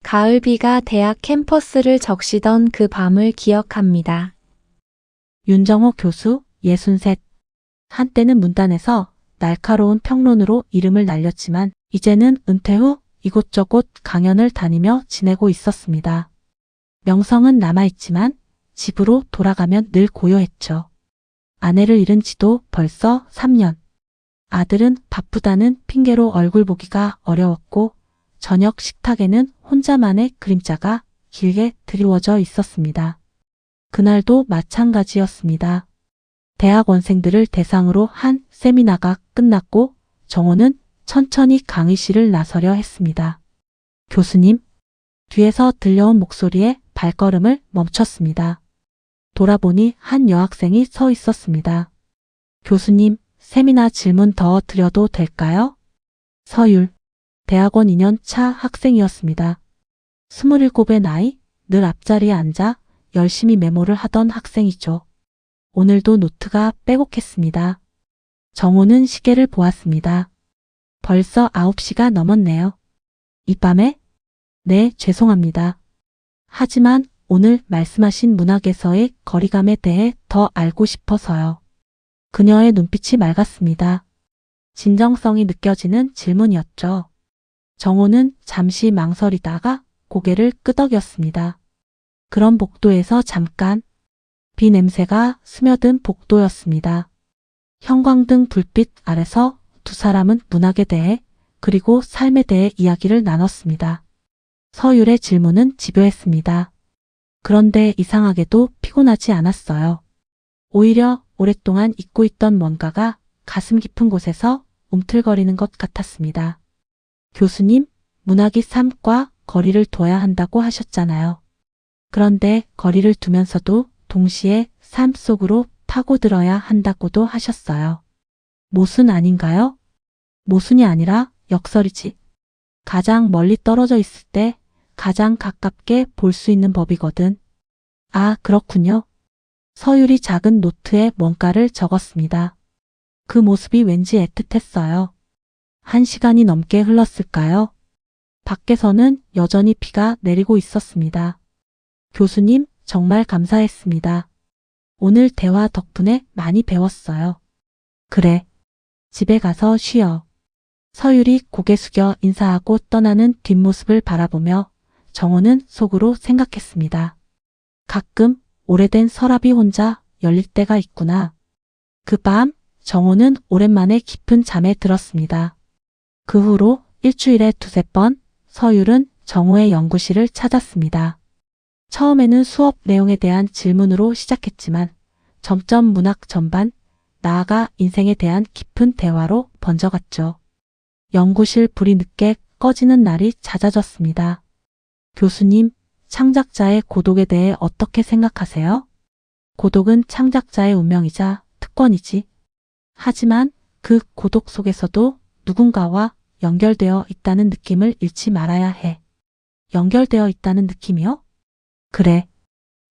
가을비가 대학 캠퍼스를 적시던 그 밤을 기억합니다. 윤정호 교수, 63. 한때는 문단에서 날카로운 평론으로 이름을 날렸지만 이제는 은퇴 후 이곳저곳 강연을 다니며 지내고 있었습니다. 명성은 남아있지만 집으로 돌아가면 늘 고요했죠. 아내를 잃은 지도 벌써 3년. 아들은 바쁘다는 핑계로 얼굴 보기가 어려웠고 저녁 식탁에는 혼자만의 그림자가 길게 드리워져 있었습니다. 그날도 마찬가지였습니다. 대학원생들을 대상으로 한 세미나가 끝났고 정호는 천천히 강의실을 나서려 했습니다. 교수님, 뒤에서 들려온 목소리에 발걸음을 멈췄습니다. 돌아보니 한 여학생이 서 있었습니다. 교수님, 세미나 질문 더 드려도 될까요? 서율, 대학원 2년 차 학생이었습니다. 27의 나이, 늘 앞자리에 앉아 열심히 메모를 하던 학생이죠. 오늘도 노트가 빼곡했습니다. 정호는 시계를 보았습니다. 벌써 9시가 넘었네요. 이 밤에? 네, 죄송합니다. 하지만 오늘 말씀하신 문학에서의 거리감에 대해 더 알고 싶어서요. 그녀의 눈빛이 맑았습니다. 진정성이 느껴지는 질문이었죠. 정호는 잠시 망설이다가 고개를 끄덕였습니다. 그런 복도에서 잠깐. 비 냄새가 스며든 복도였습니다. 형광등 불빛 아래서 두 사람은 문학에 대해 그리고 삶에 대해 이야기를 나눴습니다. 서율의 질문은 집요했습니다. 그런데 이상하게도 피곤하지 않았어요. 오히려 오랫동안 잊고 있던 뭔가가 가슴 깊은 곳에서 움틀거리는 것 같았습니다. 교수님, 문학이 삶과 거리를 둬야 한다고 하셨잖아요. 그런데 거리를 두면서도 동시에 삶 속으로 파고들어야 한다고도 하셨어요. 모순 아닌가요? 모순이 아니라 역설이지. 가장 멀리 떨어져 있을 때 가장 가깝게 볼 수 있는 법이거든. 아, 그렇군요. 서율이 작은 노트에 뭔가를 적었습니다. 그 모습이 왠지 애틋했어요. 1시간이 넘게 흘렀을까요? 밖에서는 여전히 비가 내리고 있었습니다. 교수님, 정말 감사했습니다. 오늘 대화 덕분에 많이 배웠어요. 그래. 집에 가서 쉬어. 서율이 고개 숙여 인사하고 떠나는 뒷모습을 바라보며 정호는 속으로 생각했습니다. 가끔 오래된 서랍이 혼자 열릴 때가 있구나. 그 밤 정호는 오랜만에 깊은 잠에 들었습니다. 그 후로 일주일에 2~3번 서율은 정호의 연구실을 찾았습니다. 처음에는 수업 내용에 대한 질문으로 시작했지만 점점 문학 전반, 나아가 인생에 대한 깊은 대화로 번져갔죠. 연구실 불이 늦게 꺼지는 날이 잦아졌습니다. 교수님, 창작자의 고독에 대해 어떻게 생각하세요? 고독은 창작자의 운명이자 특권이지. 하지만 그 고독 속에서도 누군가와 연결되어 있다는 느낌을 잃지 말아야 해. 연결되어 있다는 느낌이요? 그래.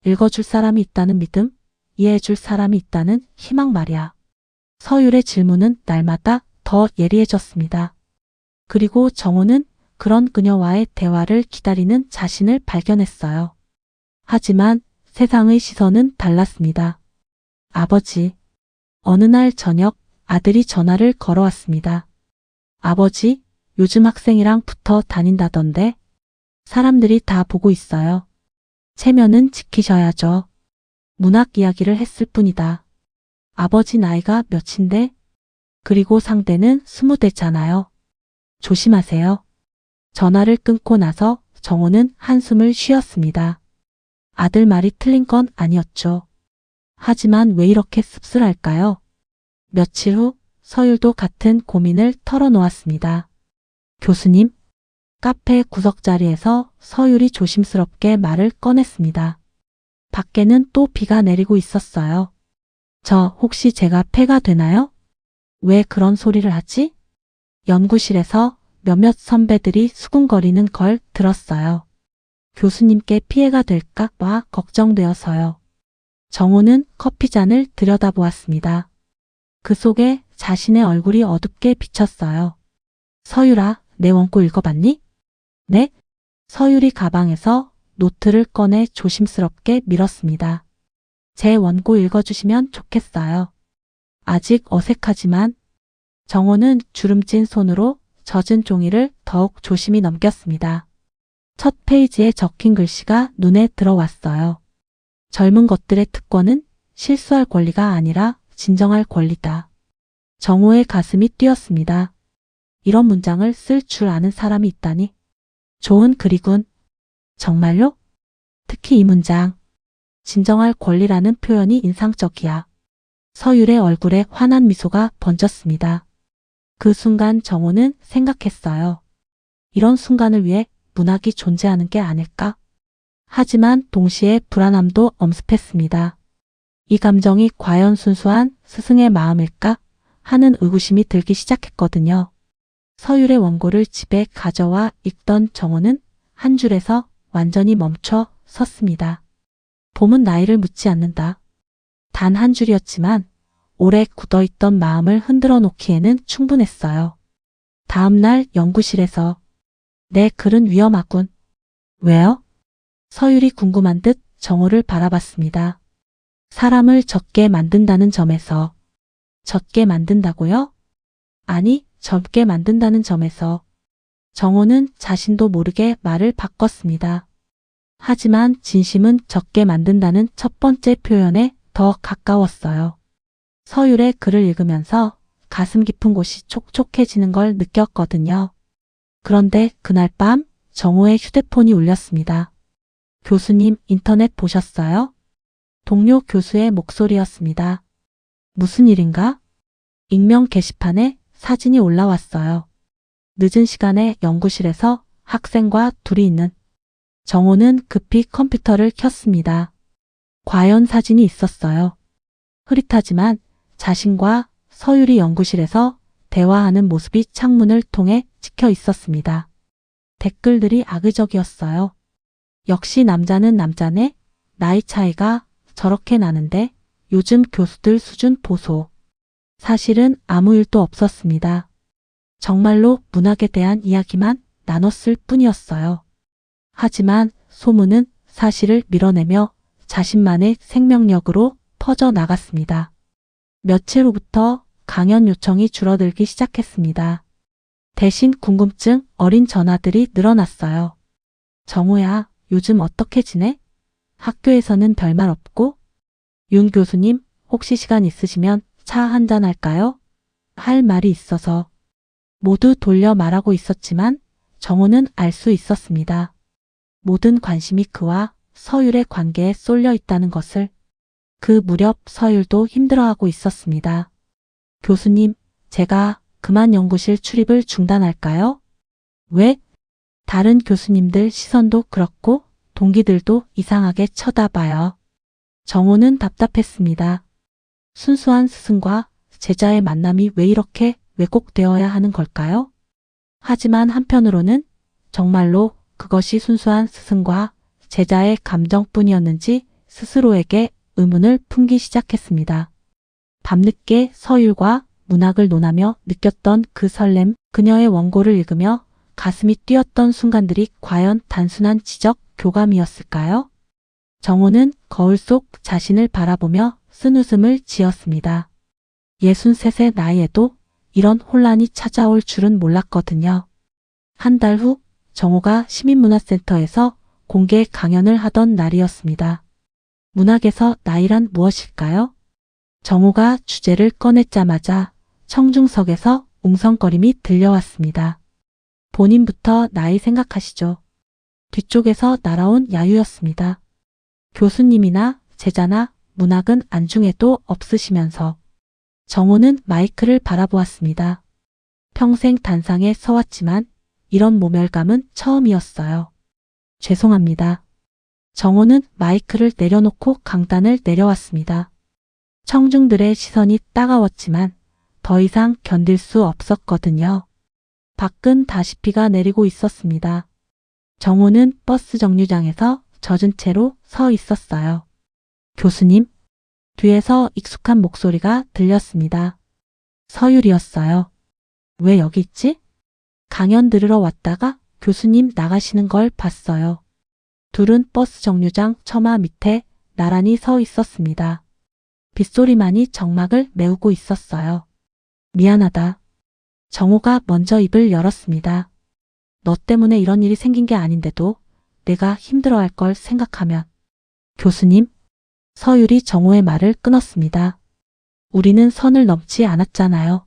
읽어줄 사람이 있다는 믿음, 이해해줄 사람이 있다는 희망 말이야. 서율의 질문은 날마다 더 예리해졌습니다. 그리고 정호는 그런 그녀와의 대화를 기다리는 자신을 발견했어요. 하지만 세상의 시선은 달랐습니다. 아버지. 어느 날 저녁 아들이 전화를 걸어왔습니다. 아버지, 요즘 학생이랑 붙어 다닌다던데. 사람들이 다 보고 있어요. 체면은 지키셔야죠. 문학 이야기를 했을 뿐이다. 아버지 나이가 몇인데? 그리고 상대는 20대잖아요. 조심하세요. 전화를 끊고 나서 정호는 한숨을 쉬었습니다. 아들 말이 틀린 건 아니었죠. 하지만 왜 이렇게 씁쓸할까요? 며칠 후 서율도 같은 고민을 털어놓았습니다. 교수님, 카페 구석자리에서 서율이 조심스럽게 말을 꺼냈습니다. 밖에는 또 비가 내리고 있었어요. 저 혹시 제가 폐가 되나요? 왜 그런 소리를 하지? 연구실에서 몇몇 선배들이 수군거리는 걸 들었어요. 교수님께 피해가 될까 봐 걱정되어서요. 정호는 커피잔을 들여다보았습니다. 그 속에 자신의 얼굴이 어둡게 비쳤어요. 서율아, 내 원고 읽어봤니? 네? 서율이 가방에서 노트를 꺼내 조심스럽게 밀었습니다. 제 원고 읽어주시면 좋겠어요. 아직 어색하지만 정호는 주름진 손으로 젖은 종이를 더욱 조심히 넘겼습니다. 첫 페이지에 적힌 글씨가 눈에 들어왔어요. 젊은 것들의 특권은 실수할 권리가 아니라 진정할 권리다. 정호의 가슴이 뛰었습니다. 이런 문장을 쓸 줄 아는 사람이 있다니. 좋은 글이군. 정말요? 특히 이 문장. 진정할 권리라는 표현이 인상적이야. 서율의 얼굴에 환한 미소가 번졌습니다. 그 순간 정호는 생각했어요. 이런 순간을 위해 문학이 존재하는 게 아닐까? 하지만 동시에 불안함도 엄습했습니다. 이 감정이 과연 순수한 스승의 마음일까? 하는 의구심이 들기 시작했거든요. 서율의 원고를 집에 가져와 읽던 정호는 한 줄에서 완전히 멈춰 섰습니다. 봄은 나이를 묻지 않는다. 단 한 줄이었지만 오래 굳어있던 마음을 흔들어 놓기에는 충분했어요. 다음 날 연구실에서 내 글은 위험하군. 왜요? 서율이 궁금한 듯 정호를 바라봤습니다. 사람을 젖게 만든다는 점에서. 젖게 만든다고요? 아니, 젊게 만든다는 점에서. 정호는 자신도 모르게 말을 바꿨습니다. 하지만 진심은 젖게 만든다는 첫 번째 표현에 더 가까웠어요. 서율의 글을 읽으면서 가슴 깊은 곳이 촉촉해지는 걸 느꼈거든요. 그런데 그날 밤 정호의 휴대폰이 울렸습니다. 교수님, 인터넷 보셨어요? 동료 교수의 목소리였습니다. 무슨 일인가? 익명 게시판에 사진이 올라왔어요. 늦은 시간에 연구실에서 학생과 둘이 있는. 정호는 급히 컴퓨터를 켰습니다. 과연 사진이 있었어요. 흐릿하지만 자신과 서율이 연구실에서 대화하는 모습이 창문을 통해 찍혀 있었습니다. 댓글들이 악의적이었어요. 역시 남자는 남자네? 나이 차이가 저렇게 나는데 요즘 교수들 수준 보소. 사실은 아무 일도 없었습니다. 정말로 문학에 대한 이야기만 나눴을 뿐이었어요. 하지만 소문은 사실을 밀어내며 자신만의 생명력으로 퍼져나갔습니다. 며칠 후부터 강연 요청이 줄어들기 시작했습니다. 대신 궁금증 어린 전화들이 늘어났어요. 정호야, 요즘 어떻게 지내? 학교에서는 별말 없고? 윤 교수님, 혹시 시간 있으시면 차 한잔 할까요? 할 말이 있어서. 모두 돌려 말하고 있었지만 정호는 알 수 있었습니다. 모든 관심이 그와 서율의 관계에 쏠려 있다는 것을. 그 무렵 서율도 힘들어하고 있었습니다. 교수님, 제가 그만 연구실 출입을 중단할까요? 왜? 다른 교수님들 시선도 그렇고 동기들도 이상하게 쳐다봐요. 정호는 답답했습니다. 순수한 스승과 제자의 만남이 왜 이렇게 왜곡되어야 하는 걸까요? 하지만 한편으로는 정말로 그것이 순수한 스승과 제자의 감정뿐이었는지 스스로에게 의문을 품기 시작했습니다. 밤늦게 서율과 문학을 논하며 느꼈던 그 설렘, 그녀의 원고를 읽으며 가슴이 뛰었던 순간들이 과연 단순한 지적 교감이었을까요? 정호는 거울 속 자신을 바라보며 쓴웃음을 지었습니다. 63의 나이에도 이런 혼란이 찾아올 줄은 몰랐거든요. 한 달 후 정호가 시민문화센터에서 공개 강연을 하던 날이었습니다. 문학에서 나이란 무엇일까요? 정호가 주제를 꺼냈자마자 청중석에서 웅성거림이 들려왔습니다. 본인부터 나이 생각하시죠. 뒤쪽에서 날아온 야유였습니다. 교수님이나 제자나 문학은 안중에도 없으시면서. 정호는 마이크를 바라보았습니다. 평생 단상에 서왔지만 이런 모멸감은 처음이었어요. 죄송합니다. 정호는 마이크를 내려놓고 강단을 내려왔습니다. 청중들의 시선이 따가웠지만 더 이상 견딜 수 없었거든요. 밖은 다시 비가 내리고 있었습니다. 정호는 버스 정류장에서 젖은 채로 서 있었어요. 교수님, 뒤에서 익숙한 목소리가 들렸습니다. 서율이었어요. 왜 여기 있지? 강연 들으러 왔다가 교수님 나가시는 걸 봤어요. 둘은 버스 정류장 처마 밑에 나란히 서 있었습니다. 빗소리만이 정막을 메우고 있었어요. 미안하다. 정호가 먼저 입을 열었습니다. 너 때문에 이런 일이 생긴 게 아닌데도 내가 힘들어할 걸 생각하면. 교수님, 서율이 정호의 말을 끊었습니다. 우리는 선을 넘지 않았잖아요.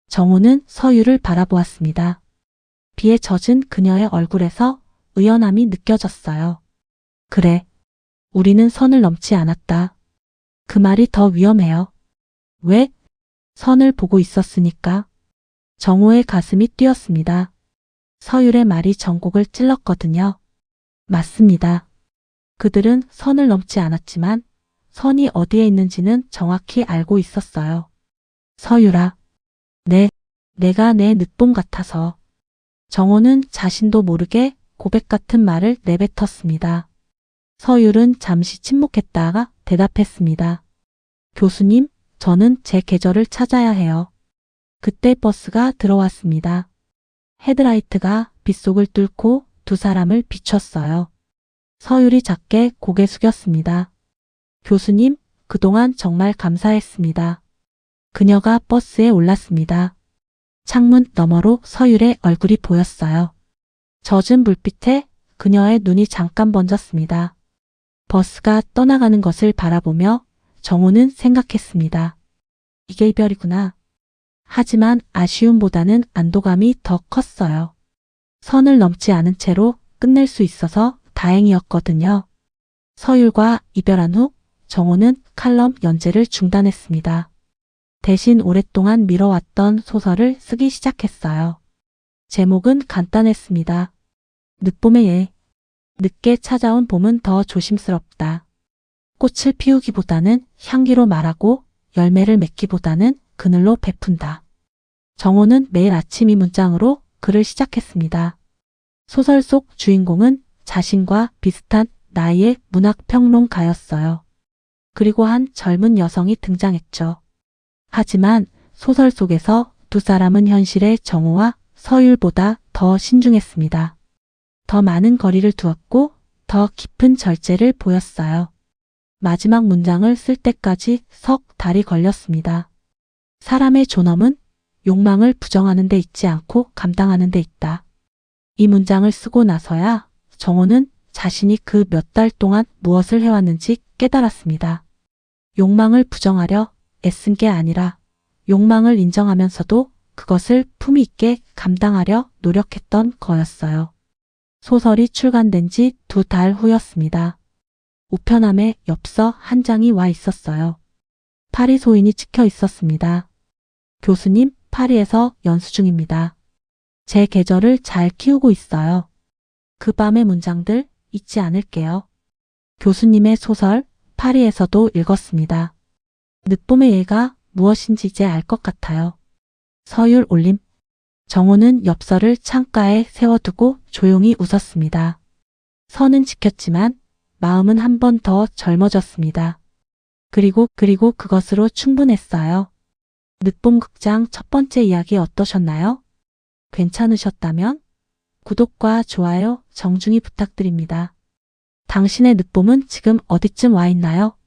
정호는 서율을 바라보았습니다. 비에 젖은 그녀의 얼굴에서 의연함이 느껴졌어요. 그래, 우리는 선을 넘지 않았다. 그 말이 더 위험해요. 왜? 선을 보고 있었으니까. 정호의 가슴이 뛰었습니다. 서율의 말이 전곡을 찔렀거든요. 맞습니다. 그들은 선을 넘지 않았지만 선이 어디에 있는지는 정확히 알고 있었어요. 서율아, 내가 내 늦봄 같아서. 정호는 자신도 모르게 고백 같은 말을 내뱉었습니다. 서율은 잠시 침묵했다가 대답했습니다. 교수님, 저는 제 계절을 찾아야 해요. 그때 버스가 들어왔습니다. 헤드라이트가 빗속을 뚫고 두 사람을 비췄어요. 서율이 작게 고개 숙였습니다. 교수님, 그동안 정말 감사했습니다. 그녀가 버스에 올랐습니다. 창문 너머로 서율의 얼굴이 보였어요. 젖은 불빛에 그녀의 눈이 잠깐 번졌습니다. 버스가 떠나가는 것을 바라보며 정호는 생각했습니다. 이게 이별이구나. 하지만 아쉬움보다는 안도감이 더 컸어요. 선을 넘지 않은 채로 끝낼 수 있어서 다행이었거든요. 서율과 이별한 후 정호는 칼럼 연재를 중단했습니다. 대신 오랫동안 미뤄왔던 소설을 쓰기 시작했어요. 제목은 간단했습니다. 늦봄의 예. 늦게 찾아온 봄은 더 조심스럽다. 꽃을 피우기보다는 향기로 말하고 열매를 맺기보다는 그늘로 베푼다. 정호는 매일 아침 이 문장으로 글을 시작했습니다. 소설 속 주인공은 자신과 비슷한 나이의 문학평론가였어요. 그리고 한 젊은 여성이 등장했죠. 하지만 소설 속에서 두 사람은 현실의 정호와 서율보다 더 신중했습니다. 더 많은 거리를 두었고 더 깊은 절제를 보였어요. 마지막 문장을 쓸 때까지 석 달이 걸렸습니다. 사람의 존엄은 욕망을 부정하는 데 있지 않고 감당하는 데 있다. 이 문장을 쓰고 나서야 정호는 자신이 그 몇 달 동안 무엇을 해왔는지 깨달았습니다. 욕망을 부정하려 애쓴 게 아니라 욕망을 인정하면서도 그것을 품위 있게 감당하려 노력했던 거였어요. 소설이 출간된 지 2달 후였습니다. 우편함에 엽서 한 장이 와 있었어요. 파리 소인이 찍혀 있었습니다. 교수님, 파리에서 연수 중입니다. 제 계절을 잘 키우고 있어요. 그 밤의 문장들 잊지 않을게요. 교수님의 소설 파리에서도 읽었습니다. 늦봄의 예가 무엇인지 이제 알 것 같아요. 서율 올림. 정호는 엽서를 창가에 세워두고 조용히 웃었습니다. 선은 지켰지만 마음은 한 번 더 젊어졌습니다. 그리고 그것으로 충분했어요. 늦봄 극장 첫 번째 이야기 어떠셨나요? 괜찮으셨다면 구독과 좋아요 정중히 부탁드립니다. 당신의 늦봄은 지금 어디쯤 와 있나요?